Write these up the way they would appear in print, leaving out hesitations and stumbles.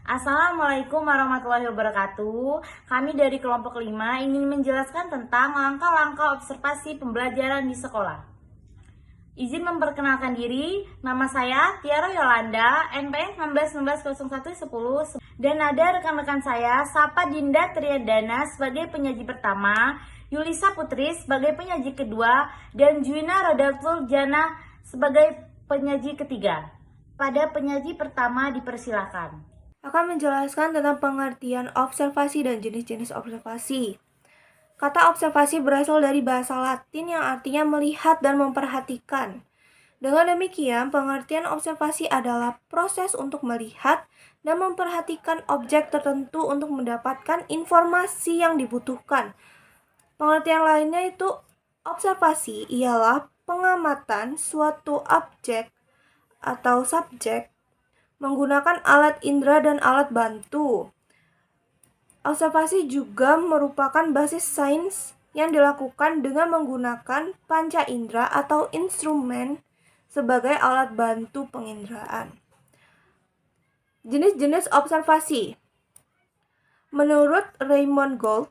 Assalamualaikum warahmatullahi wabarakatuh. Kami dari kelompok 5 ingin menjelaskan tentang langkah-langkah observasi pembelajaran di sekolah. Izin memperkenalkan diri, nama saya Tiara Yolanda, NPM 19190110, dan ada rekan-rekan saya, Sapa Dinda Triadana sebagai penyaji pertama, Yulisa Putri sebagai penyaji kedua, dan Juina Rodatul Jana sebagai penyaji ketiga. Pada penyaji pertama dipersilakan. Akan menjelaskan tentang pengertian observasi dan jenis-jenis observasi. Kata observasi berasal dari bahasa Latin yang artinya melihat dan memperhatikan. Dengan demikian, pengertian observasi adalah proses untuk melihat dan memperhatikan objek tertentu untuk mendapatkan informasi yang dibutuhkan. Pengertian lainnya itu observasi ialah pengamatan suatu objek atau subjek menggunakan alat indera dan alat bantu. Observasi juga merupakan basis sains yang dilakukan dengan menggunakan panca indera atau instrumen sebagai alat bantu penginderaan. Jenis-jenis observasi. Menurut Raymond Gould,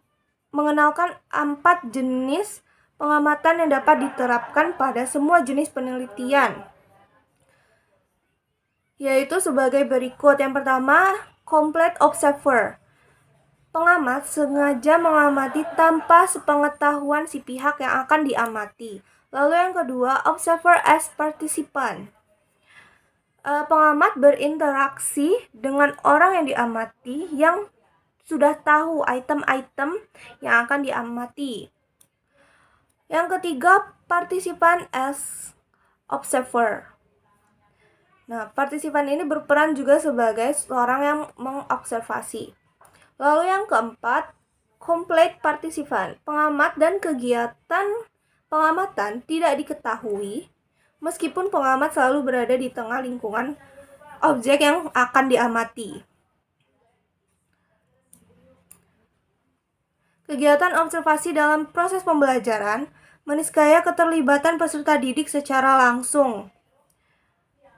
mengenalkan 4 jenis pengamatan yang dapat diterapkan pada semua jenis penelitian, yaitu sebagai berikut. Yang pertama, complete observer. Pengamat sengaja mengamati tanpa sepengetahuan si pihak yang akan diamati. Lalu yang kedua, observer as participant. Pengamat berinteraksi dengan orang yang diamati yang sudah tahu item-item yang akan diamati. Yang ketiga, participant as observer. Nah, partisipan ini berperan juga sebagai seorang yang mengobservasi. Lalu yang keempat, complete participant. Pengamat dan kegiatan pengamatan tidak diketahui meskipun pengamat selalu berada di tengah lingkungan objek yang akan diamati. Kegiatan observasi dalam proses pembelajaran meniscaya keterlibatan peserta didik secara langsung.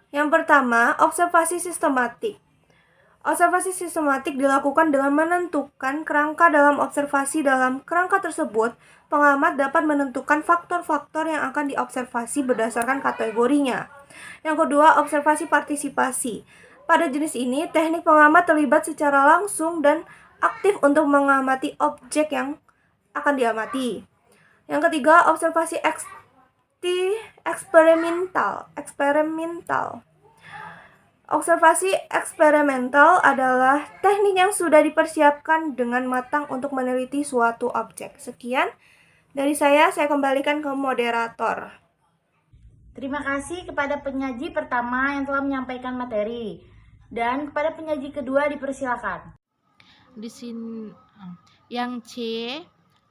Yang pertama, observasi sistematik. Observasi sistematik dilakukan dengan menentukan kerangka dalam observasi. Dalam kerangka tersebut, pengamat dapat menentukan faktor-faktor yang akan diobservasi berdasarkan kategorinya. Yang kedua, observasi partisipasi. Pada jenis ini, teknik pengamat terlibat secara langsung dan aktif untuk mengamati objek yang akan diamati. Yang ketiga, observasi eksperimental. Observasi eksperimental adalah teknik yang sudah dipersiapkan dengan matang untuk meneliti suatu objek. Sekian dari saya kembalikan ke moderator. Terima kasih kepada penyaji pertama yang telah menyampaikan materi. Dan kepada penyaji kedua dipersilakan. Di sini yang C,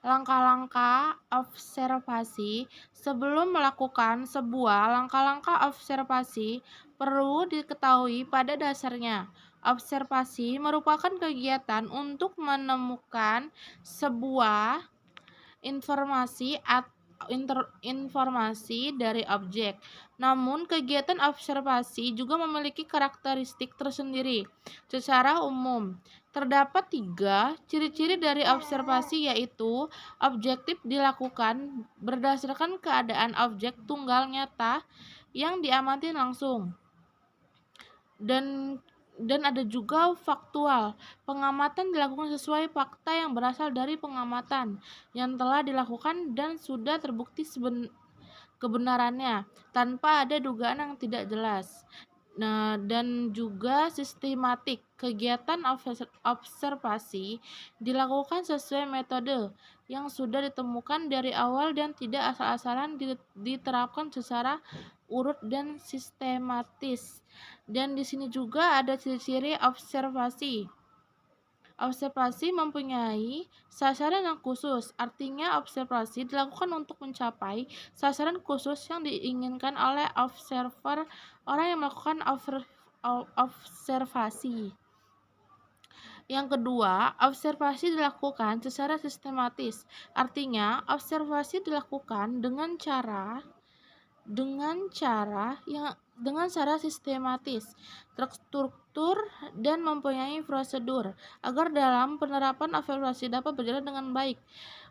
langkah-langkah observasi. Sebelum melakukan sebuah langkah-langkah observasi, perlu diketahui pada dasarnya. Observasi merupakan kegiatan untuk menemukan sebuah informasi informasi dari objek. Namun, kegiatan observasi juga memiliki karakteristik tersendiri. Secara umum, terdapat 3 ciri-ciri dari observasi, yaitu objektif dilakukan berdasarkan keadaan objek tunggal nyata yang diamati langsung. Dan ada juga faktual. Pengamatan dilakukan sesuai fakta yang berasal dari pengamatan yang telah dilakukan dan sudah terbukti kebenarannya tanpa ada dugaan yang tidak jelas. Nah, dan juga sistematik. Kegiatan observasi dilakukan sesuai metode yang sudah ditemukan dari awal dan tidak asal-asalan diterapkan secara urut dan sistematis. Dan di sini juga ada ciri-ciri observasi. Observasi mempunyai sasaran yang khusus, artinya observasi dilakukan untuk mencapai sasaran khusus yang diinginkan oleh observer, orang yang melakukan observasi. Yang kedua, observasi dilakukan secara sistematis, artinya observasi dilakukan dengan cara sistematis, terstruktur struktur dan mempunyai prosedur agar dalam penerapan observasi dapat berjalan dengan baik.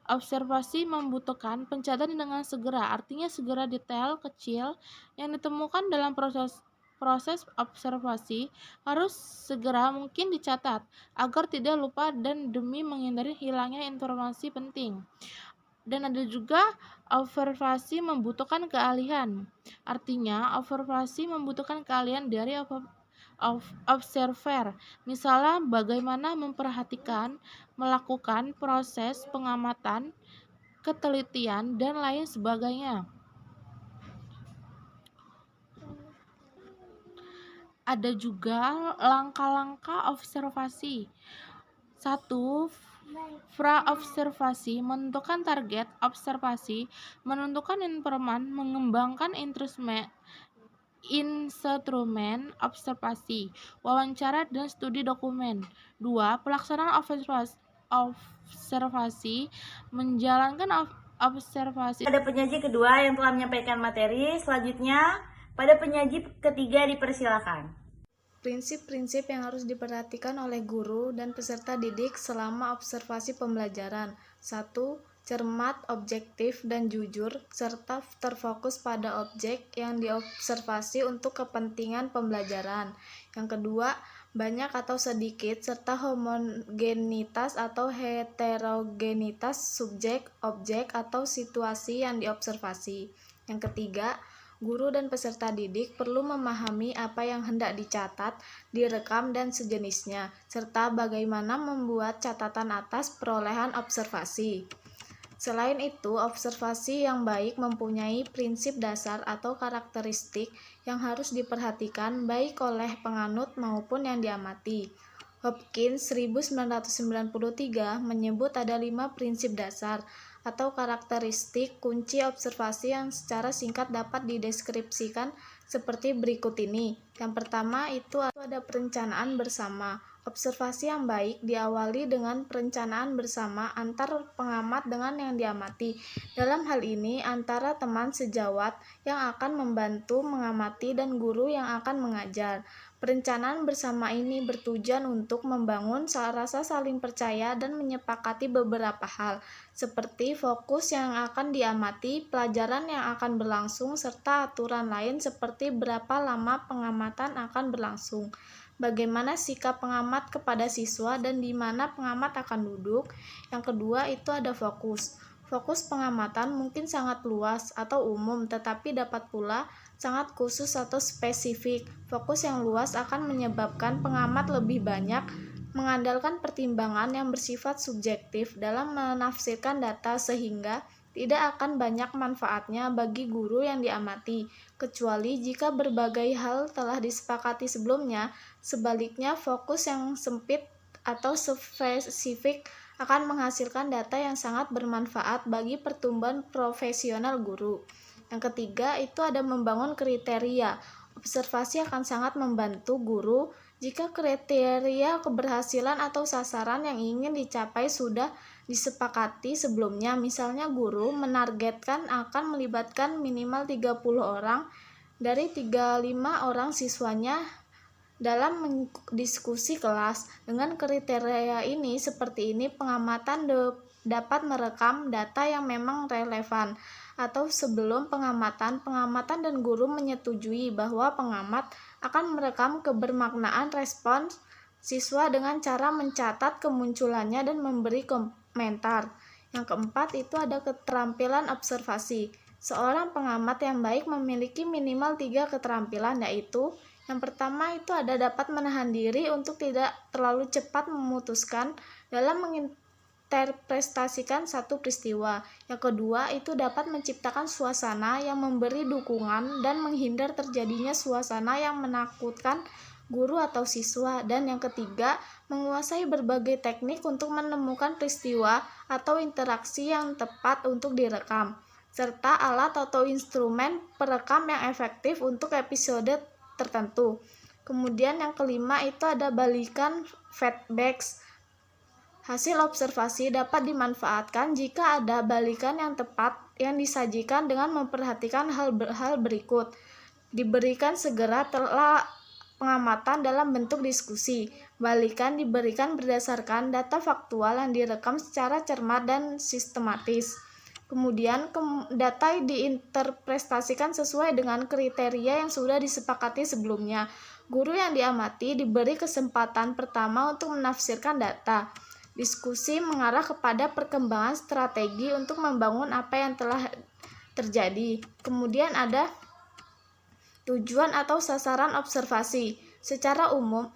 Observasi membutuhkan pencatatan dengan segera, artinya segera detail kecil yang ditemukan dalam proses observasi harus segera mungkin dicatat agar tidak lupa dan demi menghindari hilangnya informasi penting. Dan ada juga observasi membutuhkan keahlian. Artinya, observasi membutuhkan keahlian dari observer. Misalnya, bagaimana memperhatikan, melakukan proses pengamatan, ketelitian, dan lain sebagainya. Ada juga langkah-langkah observasi. 1. Pra-observasi, menentukan target observasi, menentukan informan, mengembangkan instrumen observasi, wawancara dan studi dokumen. 2. Pelaksanaan observasi, menjalankan observasi. Pada penyaji kedua yang telah menyampaikan materi, selanjutnya pada penyaji ketiga dipersilakan. Prinsip-prinsip yang harus diperhatikan oleh guru dan peserta didik selama observasi pembelajaran. 1. Cermat, objektif, dan jujur, serta terfokus pada objek yang diobservasi untuk kepentingan pembelajaran. Yang kedua, banyak atau sedikit, serta homogenitas atau heterogenitas subjek, objek, atau situasi yang diobservasi. Yang ketiga, guru dan peserta didik perlu memahami apa yang hendak dicatat, direkam, dan sejenisnya, serta bagaimana membuat catatan atas perolehan observasi. Selain itu, observasi yang baik mempunyai prinsip dasar atau karakteristik yang harus diperhatikan baik oleh penganut maupun yang diamati. Hopkins 1993 menyebut ada 5 prinsip dasar atau karakteristik kunci observasi yang secara singkat dapat dideskripsikan seperti berikut ini. Yang pertama itu ada perencanaan bersama. Observasi yang baik diawali dengan perencanaan bersama antar pengamat dengan yang diamati. Dalam hal ini antara teman sejawat yang akan membantu mengamati dan guru yang akan mengajar. Perencanaan bersama ini bertujuan untuk membangun rasa saling percaya dan menyepakati beberapa hal, seperti fokus yang akan diamati, pelajaran yang akan berlangsung, serta aturan lain seperti berapa lama pengamatan akan berlangsung, bagaimana sikap pengamat kepada siswa, dan di mana pengamat akan duduk. Yang kedua itu ada fokus. Fokus pengamatan mungkin sangat luas atau umum, tetapi dapat pula sangat khusus atau spesifik. Fokus yang luas akan menyebabkan pengamat lebih banyak mengandalkan pertimbangan yang bersifat subjektif dalam menafsirkan data sehingga tidak akan banyak manfaatnya bagi guru yang diamati, kecuali jika berbagai hal telah disepakati sebelumnya. Sebaliknya, fokus yang sempit atau spesifik akan menghasilkan data yang sangat bermanfaat bagi pertumbuhan profesional guru. Yang ketiga itu ada membangun kriteria. Observasi akan sangat membantu guru jika kriteria keberhasilan atau sasaran yang ingin dicapai sudah disepakati sebelumnya. Misalnya guru menargetkan akan melibatkan minimal 30 orang dari 35 orang siswanya dalam diskusi kelas. Dengan kriteria ini seperti ini, pengamatan dapat merekam data yang memang relevan. Atau sebelum pengamatan dan guru menyetujui bahwa pengamat akan merekam kebermaknaan respons siswa dengan cara mencatat kemunculannya dan memberi komentar. Yang keempat itu ada keterampilan observasi. Seorang pengamat yang baik memiliki minimal 3 keterampilan, yaitu yang pertama itu ada dapat menahan diri untuk tidak terlalu cepat memutuskan dalam menginterpretasikan satu peristiwa. Yang kedua itu dapat menciptakan suasana yang memberi dukungan dan menghindar terjadinya suasana yang menakutkan guru atau siswa. Dan yang ketiga, menguasai berbagai teknik untuk menemukan peristiwa atau interaksi yang tepat untuk direkam, serta alat atau instrumen perekam yang efektif untuk episode tertentu. Kemudian yang kelima itu ada balikan feedbacks. Hasil observasi dapat dimanfaatkan jika ada balikan yang tepat yang disajikan dengan memperhatikan hal berikut. Diberikan segera pengamatan dalam bentuk diskusi. Balikan diberikan berdasarkan data faktual yang direkam secara cermat dan sistematis. Kemudian data diinterpretasikan sesuai dengan kriteria yang sudah disepakati sebelumnya. Guru yang diamati diberi kesempatan pertama untuk menafsirkan data. Diskusi mengarah kepada perkembangan strategi untuk membangun apa yang telah terjadi. Kemudian ada tujuan atau sasaran observasi. Secara umum,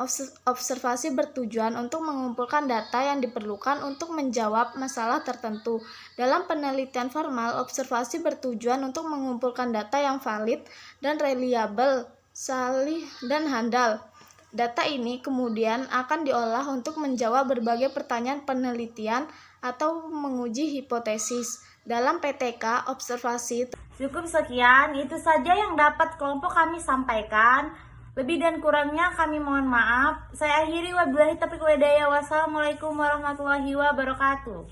observasi bertujuan untuk mengumpulkan data yang diperlukan untuk menjawab masalah tertentu. Dalam penelitian formal, observasi bertujuan untuk mengumpulkan data yang valid dan reliable, salih dan handal. Data ini kemudian akan diolah untuk menjawab berbagai pertanyaan penelitian atau menguji hipotesis. Dalam PTK, observasi. Cukup sekian, itu saja yang dapat kelompok kami sampaikan. Lebih dan kurangnya kami mohon maaf. Saya akhiri, wabillahi taufiq wal hidayah. Wassalamualaikum warahmatullahi wabarakatuh.